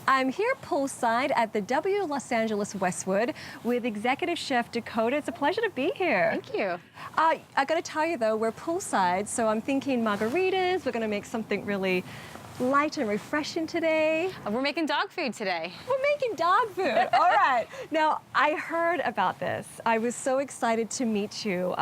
I'm here poolside at the W Los Angeles Westwood with Executive Chef Dakota. It's a pleasure to be here. Thank you. I gotta tell you though, we're poolside, so I'm thinking margaritas. We're gonna make something really light and refreshing today. We're making dog food today. We're making dog food. All right. Now, I heard about this. I was so excited to meet you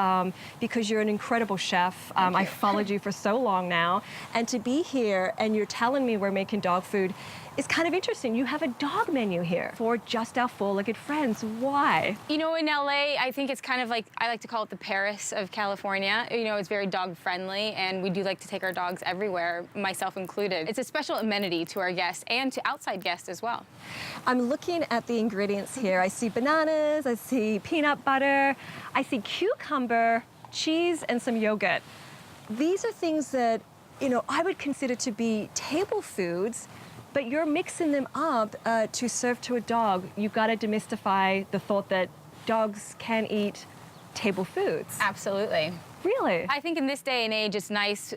because you're an incredible chef. I followed you for so long now. And to be here and you're telling me we're making dog food is kind of interesting. You have a dog menu here for just our four-legged friends. Why? You know, in LA, I think it's kind of like, I like to call it the Paris of California. You know, it's very dog-friendly, and we do like to take our dogs everywhere, myself included. It's a special amenity to our guests and to outside guests as well. I'm looking at the ingredients here. I see bananas, I see peanut butter, I see cucumber, cheese, and some yogurt. These are things that, you know, I would consider to be table foods, but you're mixing them up to serve to a dog. You've got to demystify the thought that dogs can eat table foods. Absolutely. Really? I think in this day and age, it's nice,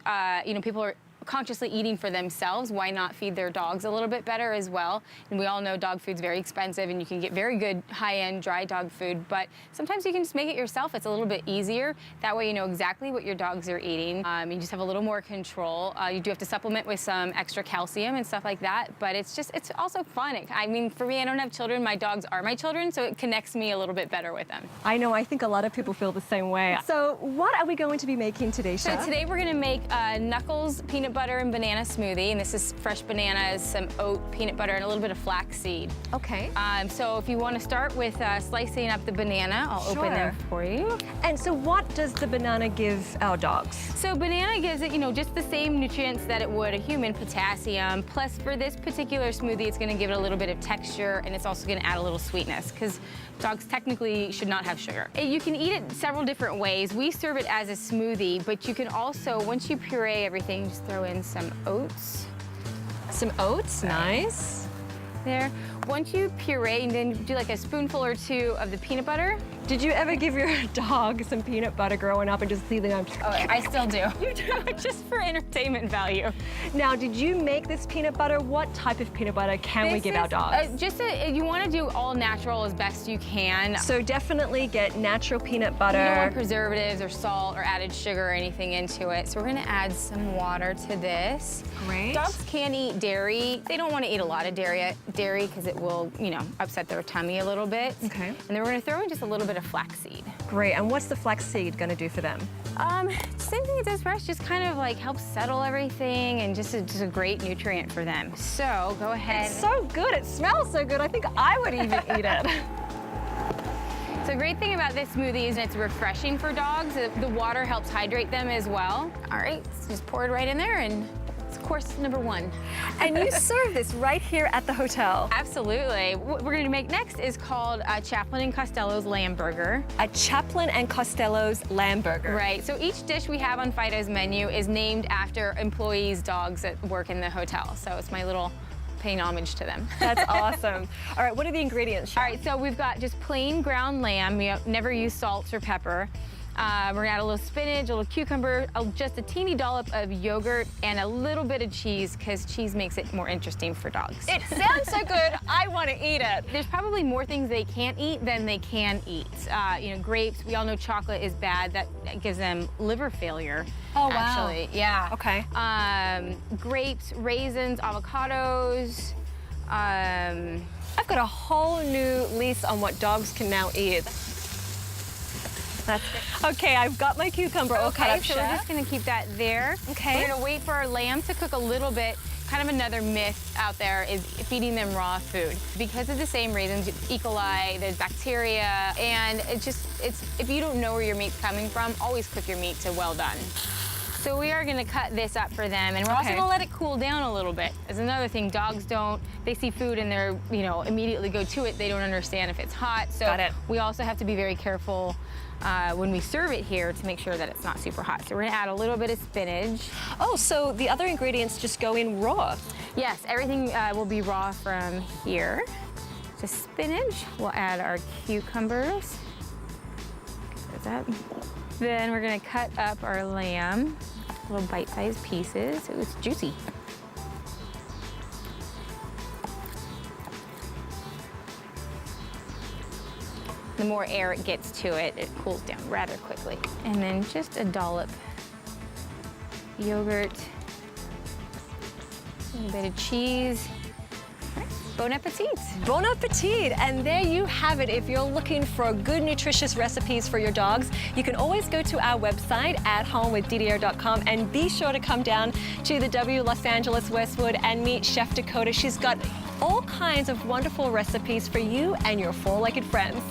you know, people are consciously eating for themselves. Why not feed their dogs a little bit better as well? And we all know dog food's very expensive and you can get very good high-end dry dog food, but sometimes you can just make it yourself. It's a little bit easier. That way you know exactly what your dogs are eating. You just have a little more control. You do have to supplement with some extra calcium and stuff like that, but it's also fun. I mean, for me, I don't have children. My dogs are my children, so it connects me a little bit better with them. I know, I think a lot of people feel the same way. So what are we going to be making today, Chef? So today we're gonna make Knuckles peanut butter and banana smoothie, and this is fresh bananas, some oat, peanut butter, and a little bit of flaxseed. Okay. So if you want to start with slicing up the banana, I'll open them for you. And so what does the banana give our dogs? So banana gives it, you know, just the same nutrients that it would a human, potassium, plus for this particular smoothie, it's gonna give it a little bit of texture, and it's also gonna add a little sweetness, because dogs technically should not have sugar. You can eat it several different ways. We serve it as a smoothie, but you can also, once you puree everything, just throw in some oats. Some oats, nice. There. Once you puree, and then do like a spoonful or two of the peanut butter. Did you ever give your dog some peanut butter growing up and just see them? Oh, I still do. You do? Just for entertainment value. Now, did you make this peanut butter? What type of peanut butter can we give our dogs? You want to do all natural as best you can. So definitely get natural peanut butter. You don't want preservatives or salt or added sugar or anything into it. So we're going to add some water to this. Great. Dogs can eat dairy. They don't want to eat a lot of dairy because it will, you know, upset their tummy a little bit. Okay. And then we're going to throw in just a little bit of flaxseed. Great. And what's the flaxseed going to do for them? Same thing it does for us, just kind of like helps settle everything, and just a great nutrient for them. So go ahead. It's so good. It smells so good. I think I would even eat it. So the great thing about this smoothie is it's refreshing for dogs. The water helps hydrate them as well. All right, so just pour it right in there, and it's course number one. And you serve this right here at the hotel? Absolutely. What we're going to make next is called Chaplin and Costello's Lamb Burger. A Chaplin and Costello's Lamb Burger. Right. So each dish we have on Fido's menu is named after employees' dogs that work in the hotel. So it's my little paying homage to them. That's awesome. All right, what are the ingredients, Chef? All right, so we've got just plain ground lamb. We never use salt or pepper. We're gonna add a little spinach, a little cucumber, just a teeny dollop of yogurt, and a little bit of cheese, because cheese makes it more interesting for dogs. It sounds so good, I want to eat it. There's probably more things they can't eat than they can eat. You know, grapes, we all know chocolate is bad. That gives them liver failure. Oh, wow. Actually, yeah. Okay. Grapes, raisins, avocados. I've got a whole new lease on what dogs can now eat. That's good. Okay, I've got my cucumber all cut up, so Chef. we're just gonna keep that there. Okay. We're gonna wait for our lamb to cook a little bit. Kind of another myth out there is feeding them raw food. Because of the same reasons, E. coli, there's bacteria, and if you don't know where your meat's coming from, always cook your meat to well done. So we are gonna cut this up for them, and we're also gonna let it cool down a little bit. There's another thing, dogs they see food and they're, you know, immediately go to it. They don't understand if it's hot. So got it. We also have to be very careful when we serve it here to make sure that it's not super hot. So we're gonna add a little bit of spinach. Oh, so the other ingredients just go in raw? Yes, everything will be raw from here. Just spinach. We'll add our cucumbers. There's that. Then we're gonna cut up our lamb, little bite-sized pieces. It was juicy. the more air it gets to it, it cools down rather quickly. And then just a dollop yogurt, a little bit of cheese. All right, bon appetit. Bon appetit! And there you have it. If you're looking for good, nutritious recipes for your dogs, you can always go to our website, athomewithdidiayer.com, and be sure to come down to the W Los Angeles Westwood and meet Chef Dakota. She's got all kinds of wonderful recipes for you and your four-legged friends.